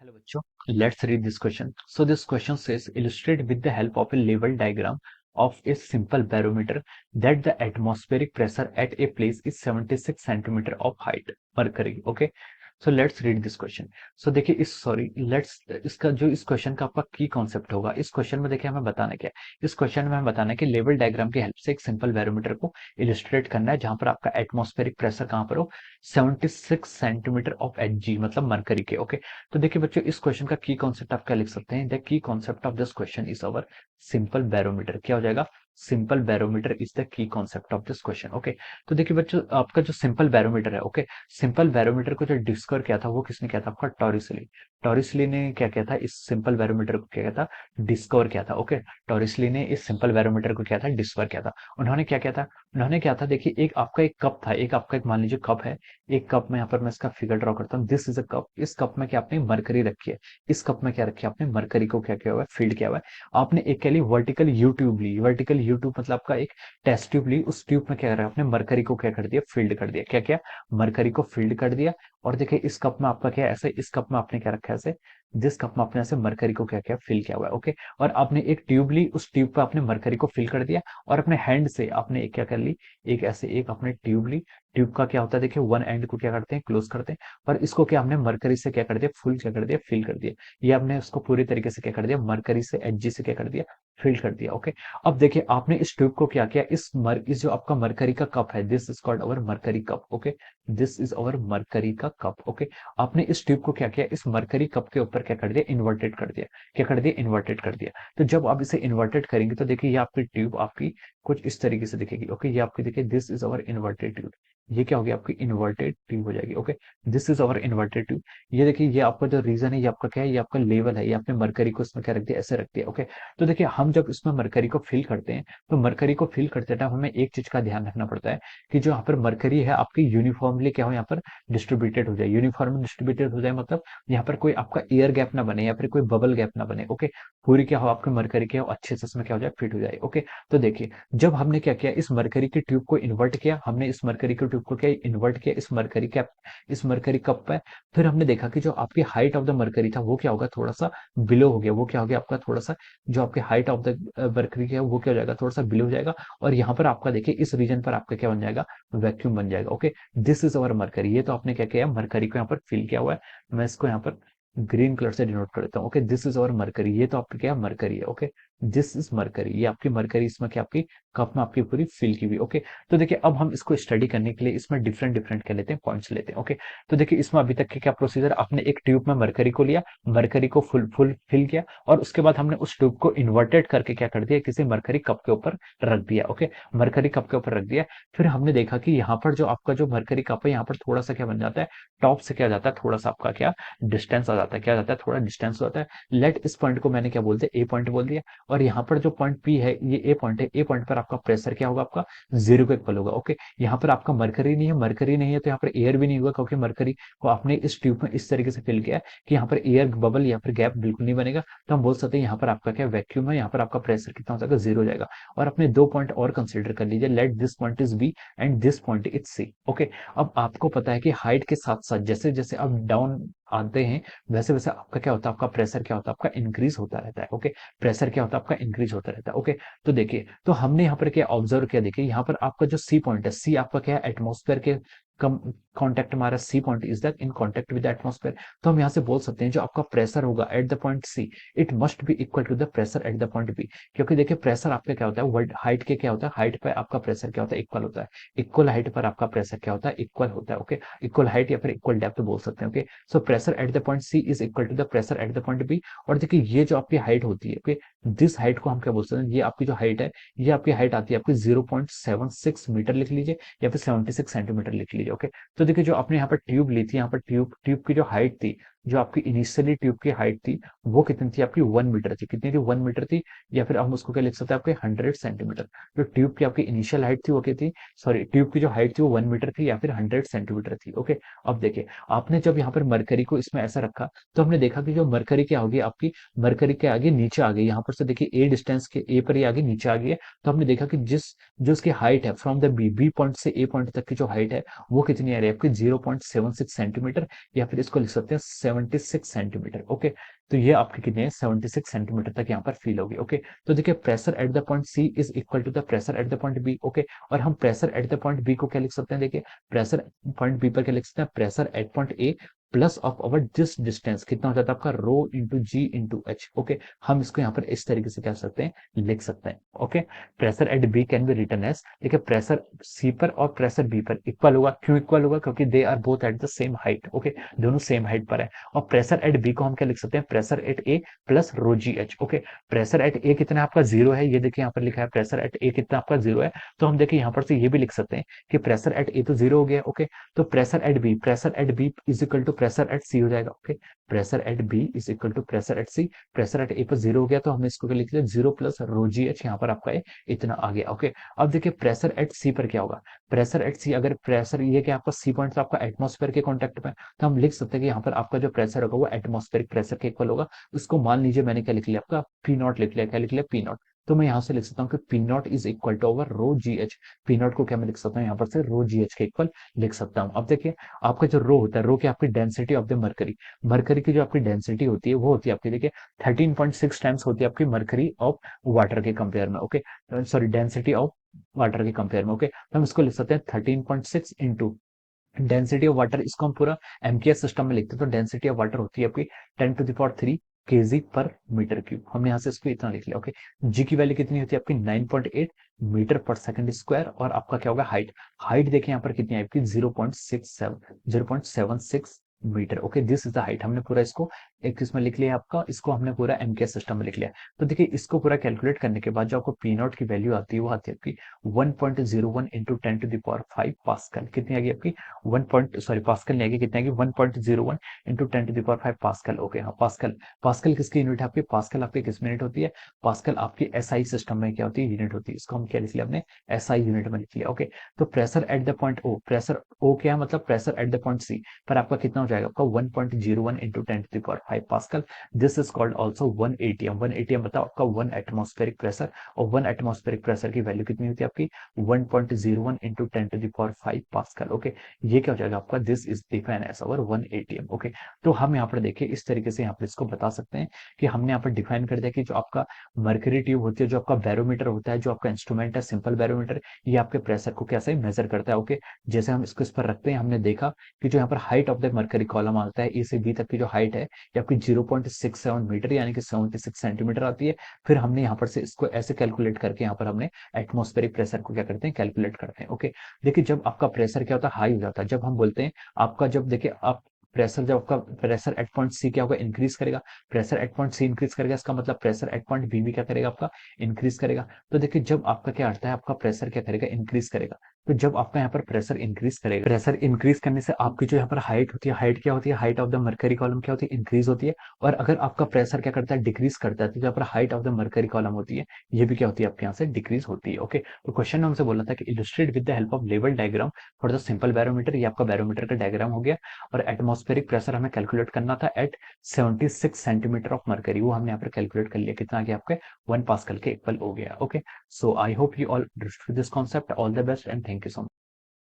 Hello बच्चों, let's read this question. So this question says illustrate with the help of a level diagram of a simple barometer that the atmospheric pressure at a place is 76 centimeter of height mercury. Okay, so let's read this question. So देखिए इस sorry let's इसका जो इस question का आपका की concept होगा, इस क्वेश्चन में देखिए हमें बताना क्या है। इस क्वेश्चन में हमें बताना है कि लेवल डायग्राम की हेल्प से एक सिंपल बैरोमीटर को इलिस्ट्रेट करना है जहां पर आपका एटमॉस्फेरिक प्रेशर कहां पर हो 76 सेंटीमीटर ऑफ एच जी मतलब मरकरी के। ओके, तो देखिए बच्चों इस क्वेश्चन का की कॉन्सेप्ट आप क्या लिख सकते हैं। The key concept of this question is our simple barometer. क्या हो जाएगा? Simple barometer is the key concept of this question. Okay, तो देखिए बच्चों आपका जो सिंपल बैरोमीटर है, ओके, सिंपल बैरोमीटर को जो डिस्कवर किया था वो किसने किया था? आपका टॉरिसली। टॉरिसली ने क्या किया था? इस सिंपल बैरोमीटर को क्या किया था? डिस्कवर किया था। ओके, टॉरिसली ने इस सिंपल बैरोमीटर को क्या था? डिस्कवर किया था। उन्होंने क्या किया था? उन्होंने क्या था, देखिए एक आपका एक कप था, एक आपका एक मान लीजिए कप है, एक कप में यहाँ पर मैं इसका फिगर ड्रॉ करता हूँ। This is a cup. इस कप में क्या आपने मरकरी रखी है, इस कप में क्या रखी है आपने? मरकरी को क्या किया हुआ है? फील्ड किया हुआ है। आपने एक कह ली वर्टिकल यू ट्यूब ली, वर्टिकल यू ट्यूब मतलब आपका एक टेस्ट ट्यूब ली, उस ट्यूब में क्या करा आपने? मरकरी को क्या कर दिया? फील्ड कर दिया। क्या क्या? मरकरी को फील्ड कर दिया। और देखिए इस कप में आपका क्या है? ऐसे इस कप में आपने क्या रखा है? ऐसे जिस कप में आपने ऐसे मरकरी को क्या किया? फिल किया हुआ है। ओके, और आपने एक ट्यूब ली, उस ट्यूब पे आपने मरकरी को फिल कर दिया और अपने हैंड से आपने एक क्या कर ली? एक ऐसे एक अपने ट्यूब ली। ट्यूब का क्या होता है? देखिए वन एंड को क्या करते हैं? क्लोज करते हैं। और इसको क्या हमने मरकरी से क्या कर दिया? फुल क्या कर दिया? फिल कर दिया। ये हमने उसको पूरी तरीके से क्या कर दिया? मरकरी से एचजी से क्या कर दिया? फिल कर दिया। ओके, अब देखिए आपने इस ट्यूब को क्या किया? इस जो आपका मरकरी का कप है, this is called our mercury cup. Okay, this is our mercury का कप। ओके, आपने इस ट्यूब को क्या किया? इस मरकरी कप के ऊपर क्या कर दिया? इन्वर्टेड कर दिया। क्या कर दिया? इन्वर्टेड कर दिया। तो जब आप इसे इन्वर्टेड करेंगे तो देखिए ये आपकी ट्यूब आपकी कुछ इस तरीके से दिखेगी। ओके, ये आपकी देखिए this is our inverted tube. ये क्या होगी? आपकी इन्वर्टेड ट्यूब हो जाएगी। Okay, this is our inverted tube. ये देखिए ये आपका जो रीजन है, ये आपका क्या है? ये आपका लेवल है। ये आपने मरकरी को इसमें क्या रख दिया? ऐसे रख दिया। ओके, तो देखिए हम जब इसमें मरकरी को फिल करते हैं तो मरकरी को फिल करते टाइम हमें एक चीज का ध्यान रखना पड़ता है कि जो यहाँ पर मरकरी है आपकी यूनिफॉर्मली क्या हो? यहाँ पर डिस्ट्रीब्यूटेड हो जाए। यूनिफॉर्म डिस्ट्रीब्यूटेड हो जाए मतलब यहाँ पर कोई आपका एयर गैप ना बने या फिर कोई बबल गैप ना बने। ओके, पूरी क्या हो? आपकी मरकरी क्या हो? अच्छे से इसमें क्या हो जाए? फिट हो जाए। ओके, तो देखिए जब हमने क्या किया? इस मरकरी की ट्यूब को इन्वर्ट किया, हमने इस मरकरी की ट्यूब को क्या इन्वर्ट किया? इस मरकरी कप पे। फिर हमने देखा कि जो आपकी हाइट ऑफ द मरकरी था वो क्या होगा? थोड़ा सा बिलो हो गया। वो क्या हो गया? आपका थोड़ा सा जो आपकी हाइट ऑफ द मरकरी है वो क्या हो जाएगा? थोड़ा सा बिलो हो जाएगा। और यहाँ पर आपका देखिए इस रीजन पर आपका क्या बन जाएगा? वैक्यूम बन जाएगा। Okay, this is our mercury. ये तो आपने क्या किया? मरकरी को यहाँ पर फिल किया हुआ है। मैं इसको यहाँ पर ग्रीन कलर से डिनोट कर देता हूँ। Okay, this is our mercury. ये तो आपकी क्या? मरकरी है। Okay, this is mercury. ये आपकी मरकरी इसमें क्या आपकी कप में आपकी पूरी फिल की हुई। ओके, तो देखिए अब हम इसको स्टडी करने के लिए इसमें डिफरेंट डिफरेंट क्या लेते हैं? पॉइंट्स लेते हैं। ओके, तो देखिए इसमें अभी तक के क्या प्रोसीजर? आपने एक ट्यूब में मरकरी को लिया, मरकरी को फुल फुल फिल किया और उसके बाद हमने उस ट्यूब को इन्वर्टेड करके क्या कर दिया? किसी मरकरी कप के ऊपर रख दिया। ओके, मरकरी कप के ऊपर रख दिया। फिर हमने देखा कि यहाँ पर जो आपका जो मरकरी कप है यहाँ पर थोड़ा सा क्या बन जाता है? टॉप से क्या जाता है? थोड़ा सा आपका क्या डिस्टेंस आ जाता है। क्या जाता है? थोड़ा डिस्टेंस हो जाता है। लेट इस पॉइंट को मैंने क्या बोल दिया? ए पॉइंट बोल दिया। और यहाँ पर जो पॉइंट पी है ये ए पॉइंट है। ए पॉइंट पर आपका प्रेशर क्या होगा? आपका जीरो के इक्वल होगा। ओके, यहाँ पर आपका मरकरी नहीं है, मरकरी नहीं है तो यहाँ पर एयर भी नहीं होगा क्योंकि मरकरी को आपने इस ट्यूब में इस तरीके से फिल किया है कि यहाँ पर एयर बबल या फिर गैप बिल्कुल नहीं बनेगा। तो हम बोल सकते हैं यहाँ पर आपका क्या वैक्यूम है। यहाँ पर आपका प्रेशर कितना हो जाएगा? जीरो हो जाएगा। और अपने दो पॉइंट और कंसिडर कर लीजिए। Let this point is B and this point is C. Okay, अब आपको पता है कि हाइट के साथ साथ जैसे जैसे आप डाउन आते हैं वैसे वैसे आपका क्या होता है? आपका प्रेशर क्या होता है? आपका इंक्रीज होता रहता है। ओके, प्रेशर क्या होता है? आपका इंक्रीज होता रहता है। ओके, तो देखिए तो हमने यहाँ पर क्या ऑब्जर्व किया? देखिए यहाँ पर आपका जो सी पॉइंट है, सी आपका क्या है? एटमोस्फेयर के कम कांटेक्ट हमारा C point is that in contact with the atmosphere. तो हम यहाँ से बोल सकते हैं जो आपका प्रेशर होगा at the point C, it must be equal to the pressure at the point B. क्योंकि देखिए प्रेशर आपका क्या होता है? वर्ल्ड हाइट के क्या होता है? हाइट पे आपका प्रेशर क्या होता है? इक्वल होता है। इक्वल हाइट पर आपका प्रेशर क्या होता है? इक्वल होता है। ओके, इक्वल हाइट या फिर इक्वल डेप्थ बोल सकते हैं। Okay, so pressure at the point C is equal to the pressure at the point B. और देखिए ये जो आपकी हाइट होती है, ओके, दिस हाइट को हम क्या बोल सकते हैं? ये आपकी जो हाइट है, ये आपकी हाइट आती है आपकी 0.76 मीटर लिख लीजिए या फिर 76 सेंटीमीटर लिख लीजिए। ओके, तो देखिए जो आपने यहाँ पर ट्यूब ली थी, यहाँ पर ट्यूब ट्यूब की जो हाइट थी, जो आपकी इनिशियली ट्यूब की हाइट थी वो कितनी थी? आपकी 1 मीटर थी। कितनी थी? 1 मीटर थी। या फिर हम उसको क्या लिख सकते हैं? आपके 100 सेंटीमीटर। जो ट्यूब की आपकी इनिशियल हाइट थी वो क्या थी? सॉरी, ट्यूब की जो हाइट थी वो 1 मीटर थी या फिर 100 सेंटीमीटर थी। ओके, अब देखिए आपने जब यहाँ पर मरकरी को इसमें ऐसा रखा तो हमने देखा कि जो मरकरी क्या होगी आपकी, मरकरी के आगे नीचे आ गई। यहाँ पर से देखिए ए डिस्टेंस के ए पर ही आगे नीचे आ गई है। तो हमने देखा कि जो उसकी हाइट है from the B B point से ए पॉइंट तक की जो हाइट है वो कितनी आ रही है? आपकी 0.76 सेंटीमीटर या फिर इसको लिख सकते हैं 76 सेंटीमीटर। ओके, तो ये आपके कितने 76 सेंटीमीटर तक यहाँ पर फील होगी। ओके, तो देखिए pressure at the point C is equal to the pressure at the point B. Okay, और हम pressure at the point B को क्या लिख सकते हैं, देखिए प्रेशर पॉइंट बी पर क्या लिख सकते हैं, pressure at point A plus of our this distance कितना हो जाता है आपका रो इंटू जी इंटू एच। ओके, हम इसको यहाँ पर इस तरीके से क्या सकते हैं, लिख सकते हैं। Okay, pressure at B can be written as, देखिए प्रेशर सी पर और प्रेशर बी पर इक्वल होगा। क्यों इक्वल होगा, क्योंकि they are both at the same height. Okay, दोनों सेम हाइट पर है। और प्रेशर एट बी को हम क्या लिख सकते हैं, pressure at A plus rho ji h. Okay, pressure at A कितना आपका जीरो है, ये देखिए यहाँ पर लिखा है प्रेशर एट ए कितना आपका जीरो है, तो हम देखिए यहाँ पर से ये भी लिख सकते हैं कि प्रेशर एट ए तो जीरो हो गया। ओके, तो pressure at B is equal to pressure at C हो जाएगा। Okay, pressure at B is equal to pressure at C, pressure at A पर जीरो हो गया तो हमने इसको क्या लिख लिया, जीरो प्लस रो जी एच, यहाँ पर आपका इतना आ गया। ओके, अब देखिए प्रेशर एट सी पर क्या होगा, प्रेशर एट सी, अगर प्रेशर ये क्या आपका सी पॉइंट आपका एटमॉस्फेयर के कॉन्टेक्ट में, तो हम लिख सकते हैं कि यहाँ पर आपका जो प्रेशर होगा वो एटमॉस्फेरिक प्रेशर के इक्वल होगा। उसको मान लीजिए मैंने क्या लिख लिया, आपका पी नॉट लिख लिया, क्या लिख लिया, पी नॉट। तो मैं यहाँ से लिख सकता हूँ कि P naught is equal to over rho ji H. P naught को क्या मैं लिख सकता हूँ, यहाँ पर से रो जी एच के इक्वल लिख सकता हूँ। अब देखिए आपका जो रो होता है, रो की आपकी density of the mercury, mercury की जो आपकी डेंसिटी होती है वो होती है आपकी देखिए 13.6 टाइम्स होती है आपकी मरकरी ऑफ वाटर के कंपेयर में। Okay, sorry density of water के कंपेयर में। ओके, तो हम इसको लिख सकते हैं 13.6 इंटू डेंसिटी ऑफ वाटर, इसको हम पूरा एमकेएस सिस्टम में लिखते हैं, तो डेंसिटी ऑफ वाटर होती है आपकी 10⁻³ केजी पर मीटर क्यूब। हमने यहाँ से इसको इतना लिख लिया। ओके, जी की वैल्यू कितनी होती है आपकी 9.8 मीटर पर सेकंड स्क्वायर, और आपका क्या होगा हाइट, हाइट देखिए यहाँ पर कितनी है आपकी 0.76 metre. Okay, this is the height, हमने पूरा इसको एक इसमें लिख लिया आपका, इसको हमने पूरा एमकेएस सिस्टम में लिख लिया। तो देखिए इसको पूरा कैलकुलेट करने के बाद जो आपको पी नॉट की वैल्यू आती है वो आती है आपकी 1.01 इंटू 10⁵ पास्कल। कितनी आएगी आपकी 1 पास्कल नहीं आएगी, कितनी आएगी 1.01 इंटू 10⁵ पास्कल। ओके, हाँ पास्कल, पास्कल किसकी यूनिट है आपकी, पास्कल आपकी किस यूनिट होती है, पास्कल आपकी एसआई सिस्टम में क्या होती है, यूनिट होती है। इसको हम क्या लिख लिया आपने, एसआई यूनिट में लिख लिया। ओके, तो pressure at the point O, pressure O क्या है मतलब pressure at the point C पर आपका कितना हो जाएगा, आपका 1.01 into 10⁵ pascal. This is called also 1 ATM. 1 ATM बताओ आपका 1 एटमॉस्फेरिक प्रेशर, और 1 एटमॉस्फेरिक प्रेशर की वैल्यू कितनी होती है आपकी 1.01 इंटू 10⁵ पास्कल। ओके, ये क्या हो जाएगा आपका, this is define as our 1 ATM. Okay, तो हम यहाँ पर देखिए इस तरीके से यहाँ पर इसको बता सकते हैं कि हमने यहाँ पर डिफाइन कर दिया कि जो आपका मर्करी ट्यूब होती है, जो आपका बैरोमीटर होता है, जो आपका इंस्ट्रूमेंट है सिंपल बैरोमीटर, ये आपके प्रेशर को कैसे मेजर करता है। ओके, जैसे हम इसको इस पर रखते हैं, हमने देखा कि जो यहाँ पर height of the mercury column आता है, ए से बी तक की जो हाइट है ये आपकी 0.67 मीटर यानी कि 76 सेंटीमीटर आती है। फिर हमने यहाँ पर से इसको ऐसे कैलकुलेट करके यहाँ पर हमने एटमॉस्फेरिक प्रेशर को क्या करते हैं, कैलकुलेट करते हैं। ओके, देखिए जब आपका प्रेशर क्या होता है, हाई हो जाता है, जब हम बोलते हैं आपका, जब देखिए आप प्रेशर, जब आपका प्रेशर एट पॉइंट सी क्या होगा, इंक्रीज करेगा, pressure at point C increase करेगा, इसका मतलब प्रेशर एट पॉइंट बी भी क्या करेगा आपका, इंक्रीज करेगा। तो देखिए जब आपका क्या आता है, आपका प्रेशर क्या करेगा, इंक्रीज करेगा। तो जब आपका यहाँ पर प्रेशर इंक्रीज करेगा, प्रेशर इंक्रीज करने से आपकी जो यहाँ पर हाइट होती है, हाइट क्या होती है, height of the mercury column क्या होती है, इंक्रीज होती है। और अगर आपका प्रेशर क्या करता है, डिक्रीज करता है, तो यहाँ पर height of the mercury column होती है, ये भी क्या होती है आपके यहाँ से डिक्रीज होती है। ओके, तो क्वेश्चन में हमसे बोला था कि illustrate with the help of level diagram for the simple barometer, ये आपका बैरोमीटर का डायग्राम हो गया। और एटमॉस्फेरिक प्रेशर हमें कैलकुलेट करना था एट 76 सेंटीमीटर ऑफ मर्करी, वो हमने यहाँ पर कैलकुलेट कर लिया, कितना आ गया आपके 1 पास्कल के इक्वल हो गया। Okay, so I hope you all understood this concept, all the best and thank you so much.